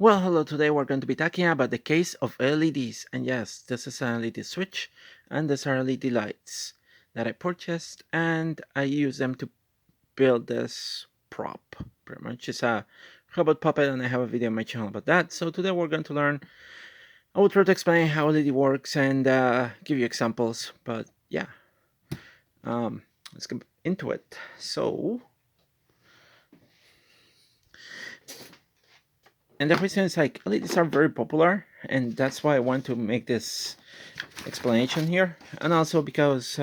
Well, hello, today we're going to be talking about the case of LEDs. And yes, this is an LED switch and these are LED lights that I purchased and I use them to build this prop. Pretty much it's a robot puppet and I have a video on my channel about that. So today we're going to learn, I will try to explain how LED works and give you examples. But yeah, let's get into it. So, and the reason is like LEDs are very popular and that's why I want to make this explanation here, and also because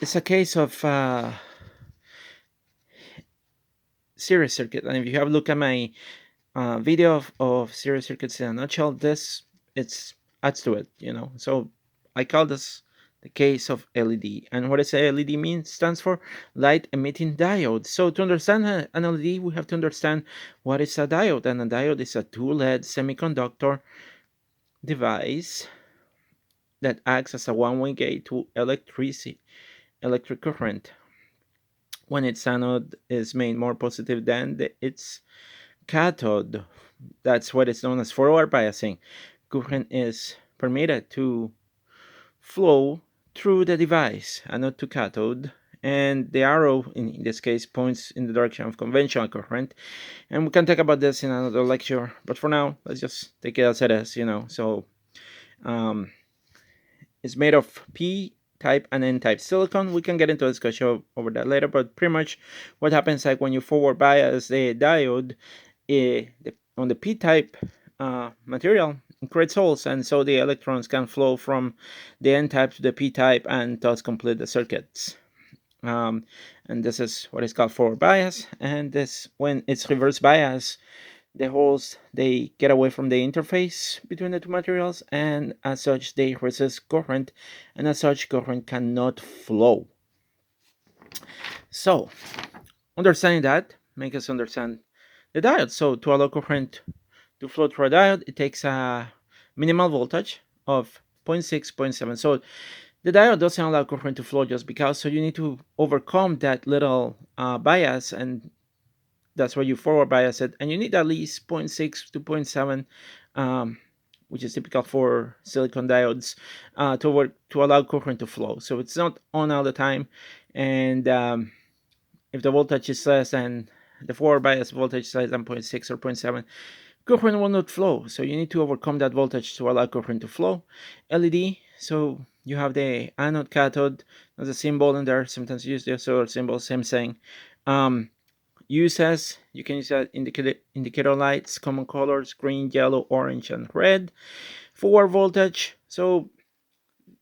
it's a case of series circuit. And if you have a look at my video of series circuits in a nutshell, this it's adds to it. So I call this the case of LED. And what does LED mean? Stands for light emitting diode. So to understand an LED, we have to understand what is a diode. And a diode is a two-lead semiconductor device that acts as a one-way gate to electric current when its anode is made more positive than its cathode. That's what is known as forward biasing. Current is permitted to flow through the device, anode to cathode, and the arrow in this case points in the direction of conventional current. And we can talk about this in another lecture, but for now, let's just take it as it is. So um, it's made of P type and N type silicon. We can get into a discussion over that later, but pretty much what happens like when you forward bias the diode on the P type material, it creates holes, and so the electrons can flow from the N type to the P type and thus complete the circuits. And this is what is called forward bias, and this when it's reverse bias, the holes they get away from the interface between the two materials, and as such they resist current, and as such current cannot flow. So understanding that makes us understand the diode. So to allow current to flow through a diode, it takes a minimal voltage of 0.6, 0.7. So the diode doesn't allow current to flow just because, so you need to overcome that little bias, and that's why you forward bias it, and you need at least zero point 0.6 to zero point 0.7, which is typical for silicon diodes, to allow current to flow. So it's not on all the time, and if the voltage is less than the forward bias voltage is less than 0.6 or 0.7, current will not flow. So you need to overcome that voltage to allow current to flow. LED, so you have the anode cathode, there's a symbol in there, sometimes you use the other symbol, same thing. Uses, you can use that indicator lights, common colors, green, yellow, orange, and red. Forward voltage, so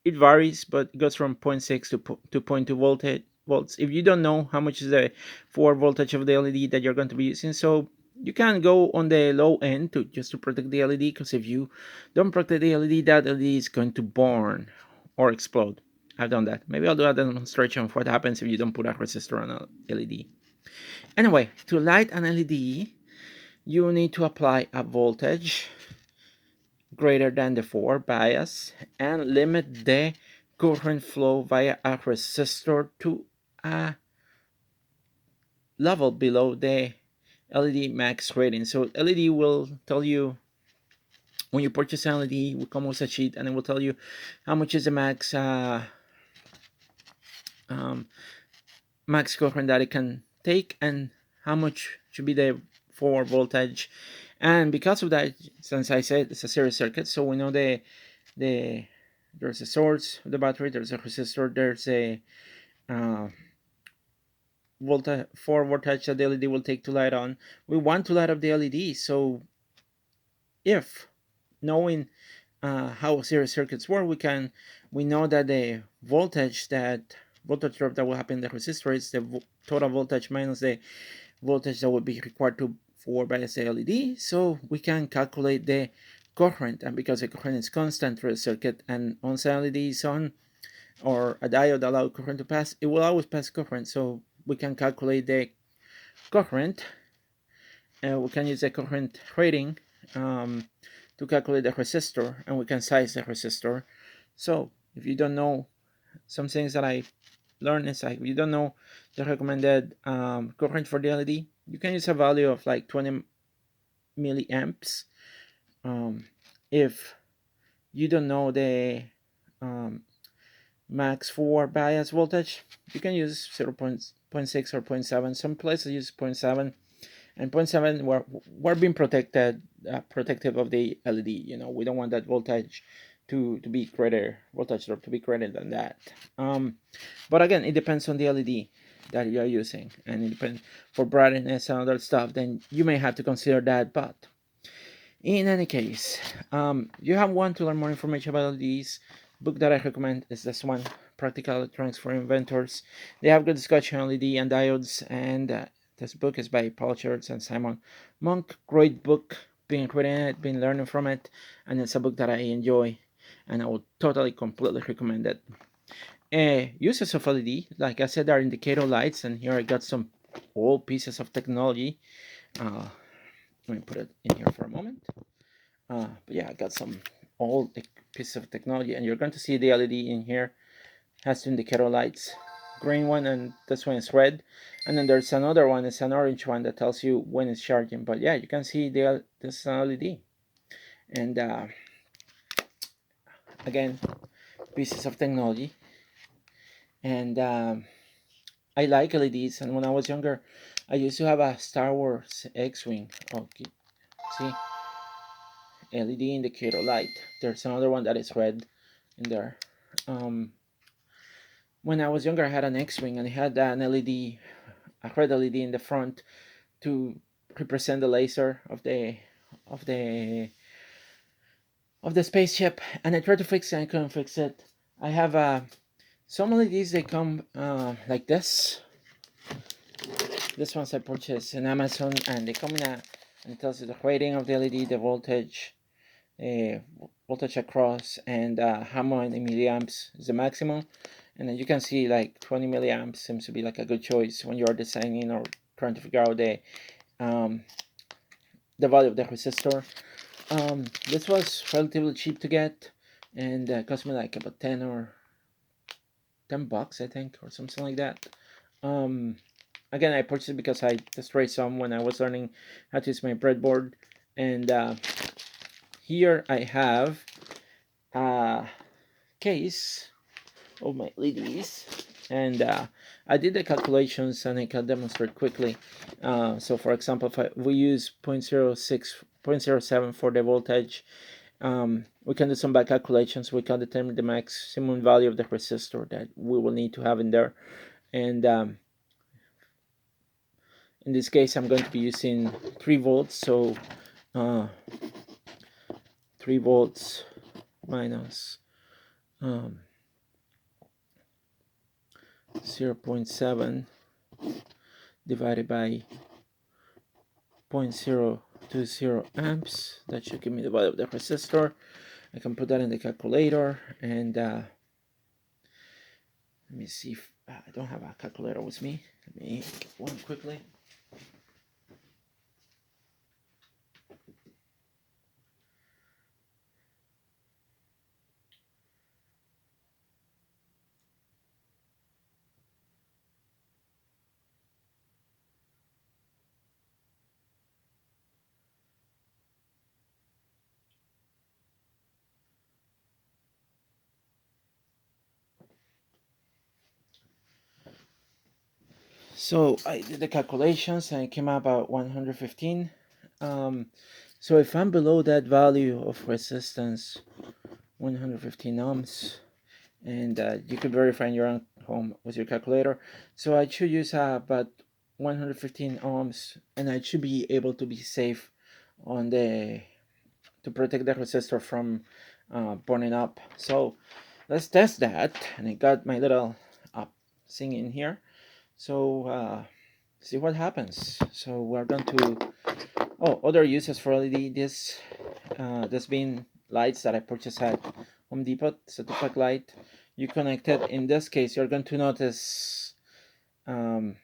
it varies, but it goes from 0.6 to 2.2 volts. If you don't know how much is the forward voltage of the LED that you're going to be using, so you can go on the low end to just to protect the LED, because if you don't protect the LED, that LED is going to burn or explode. I've done that. Maybe I'll do a demonstration of what happens if you don't put a resistor on a LED. Anyway, to light an LED, you need to apply a voltage greater than the forward bias and limit the current flow via a resistor to a level below the LED max rating. So LED will tell you when you purchase an LED, will come with a sheet and it will tell you how much is the um, max current that it can take and how much should be the forward voltage. And because of that, since I said it's a series circuit, so we know the there's a source of the battery, there's a resistor, there's a uh, voltage for voltage that the LED will take to light on. We want to light up the LED, so if knowing how series circuits work, we know that the voltage drop that will happen in the resistor is the total voltage minus the voltage that would be required to forward bias the LED. So we can calculate the current, and because the current is constant through the circuit, and once the LED is on or a diode allow current to pass, it will always pass current. So we can calculate the current. We can use the current rating to calculate the resistor, and we can size the resistor. So if you don't know, some things that I learned is like, if you don't know the recommended current for the LED, you can use a value of like 20 milliamps. If you don't know the um, max for bias voltage, you can use 0.6 or zero point 0.7. Some places use zero point 0.7, and zero point 0.7 we're being protective of the LED. We don't want that voltage to be greater voltage drop to be greater than that. But again, it depends on the LED that you are using, and it depends for brightness and other stuff. Then you may have to consider that. But in any case, you have want to learn more information about these. Book that I recommend is this one, Practical Electronics for Inventors. They have good discussion on LED and diodes, and this book is by Paul Schurz and Simon Monk. Great book, been reading it, been learning from it, and it's a book that I enjoy, and I would totally, completely recommend it. Uses of LED, like I said, are indicator lights, and here I got some old pieces of technology. Let me put it in here for a moment. But yeah, I got some old piece of technology, and you're going to see the LED in here has two indicator lights, green one, and this one is red. And then there's another one, it's an orange one that tells you when it's charging. But yeah, you can see this is an LED. And again, pieces of technology. And I like LEDs. And when I was younger, I used to have a Star Wars X-wing. Okay, see, LED indicator light. There's another one that is red in there. When I was younger, I had an X-wing and it had an LED, a red LED in the front to represent the laser of the of the spaceship. And I tried to fix it and I couldn't fix it. I have some LEDs. They come like this. This ones I purchased in Amazon, and they come in and it tells you the rating of the LED, the voltage, uh, voltage across, and how many milliamps is the maximum. And then you can see like 20 milliamps seems to be like a good choice when you're designing or trying to figure out um, the value of the resistor. This was relatively cheap to get, and cost me like about 10 bucks, I think, or something like that. Um, Again, I purchased it because I destroyed some when I was learning how to use my breadboard. And here I have a case of my LEDs, and I did the calculations and I can demonstrate quickly. So for example, if we use 0.06 0.07 for the voltage, we can do some back calculations. We can determine the maximum value of the resistor that we will need to have in there. And in this case, I'm going to be using 3 volts. So 3 volts minus 0.7 divided by 0.020 amps. That should give me the value of the resistor. I can put that in the calculator, and let me see if I don't have a calculator with me. Let me get one quickly. So I did the calculations and it came out about 115. So if I'm below that value of resistance, 115 ohms, and you could verify in your own home with your calculator. So I should use about 115 ohms, and I should be able to be safe on the to protect the resistor from burning up. So let's test that, and I got my little thing in here. So see what happens. So we're going to other uses for LED. This being lights that I purchased at Home Depot. It's a 2-pack light. You connect it. In this case, you're going to notice. I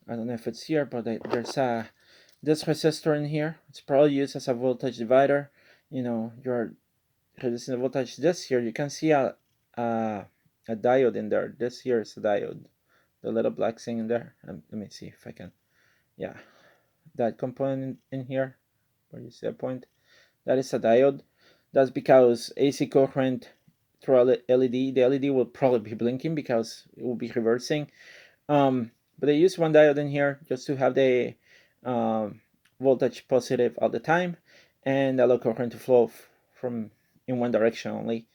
don't know if it's here, but there's this resistor in here. It's probably used as a voltage divider. You're reducing the voltage. This here, you can see a diode in there. This here is a diode, the little black thing in there. Let me see if I can. Yeah, that component in here. where you see a point, that is a diode. That's because AC current through LED, the LED will probably be blinking because it will be reversing. But I use one diode in here just to have the um, voltage positive all the time and allow current to flow from in one direction only.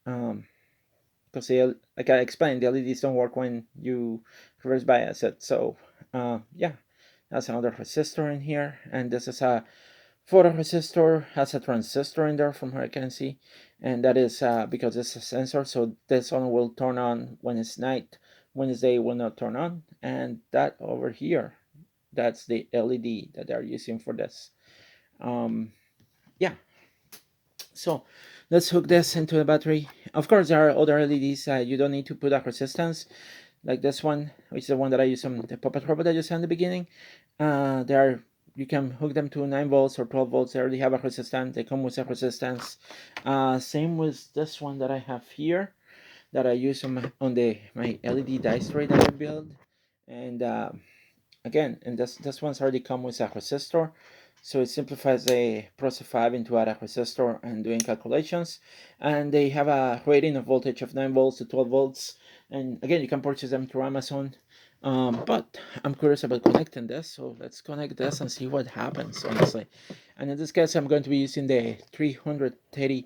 Because like I explained, the LEDs don't work when you reverse bias it. So yeah, that's another resistor in here, and this is a photoresistor, has a transistor in there from what I can see, and that is because it's a sensor, so this one will turn on when it's night, when it's day it will not turn on. And that over here, that's the LED that they're using for this. Yeah, so let's hook this into the battery. Of course, there are other LEDs. You don't need to put a resistance like this one, which is the one that I use on the Puppet Robot that you saw in the beginning. There are, you can hook them to 9 volts or 12 volts. They already have a resistance. They come with a resistance. Same with this one that I have here that I use on my LED dice tray that I build. And again, and this one's already come with a resistor, so it simplifies the process of having to add a resistor and doing calculations. And they have a rating of voltage of 9 volts to 12 volts, and again, you can purchase them through Amazon. But I'm curious about connecting this, so let's connect this and see what happens, honestly. And in this case, I'm going to be using the 330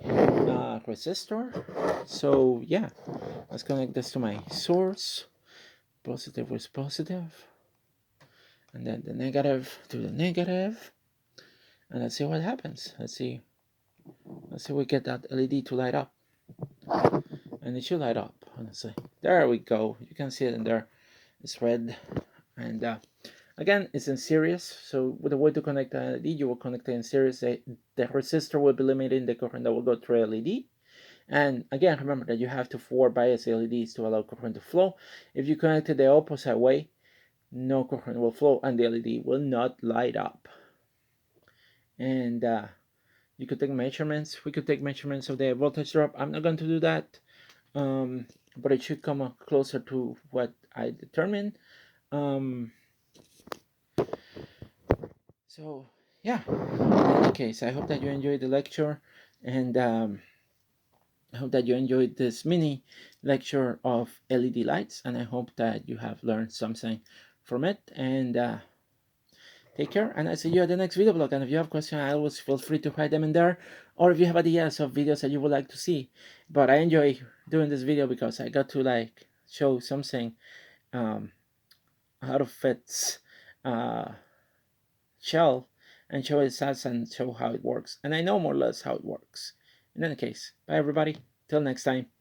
resistor. So yeah, let's connect this to my source. Positive with positive, and then the negative to the negative, and let's see what happens. Let's see we get that LED to light up, and it should light up, honestly. There we go, you can see it in there. It's red. And again, it's in series, so with the way to connect the LED, you will connect it in series. The resistor will be limiting the current that will go through LED. And again, remember that you have to forward bias LEDs to allow current to flow. If you connect it the opposite way, no current will flow and the LED will not light up. And you could take measurements. We could take measurements of the voltage drop. I'm not going to do that, but it should come closer to what I determined. So yeah, in any case, I hope that you enjoyed the lecture, and I hope that you enjoyed this mini lecture of LED lights, and I hope that you have learned something from it. And take care, and I see you at the next video blog. And if you have questions, I always feel free to write them in there, or if you have ideas of videos that you would like to see. But I enjoy doing this video because I got to like show something um, out of its uh, shell and show its size and show how it works. And I know more or less how it works. In any case, bye everybody. Till next time.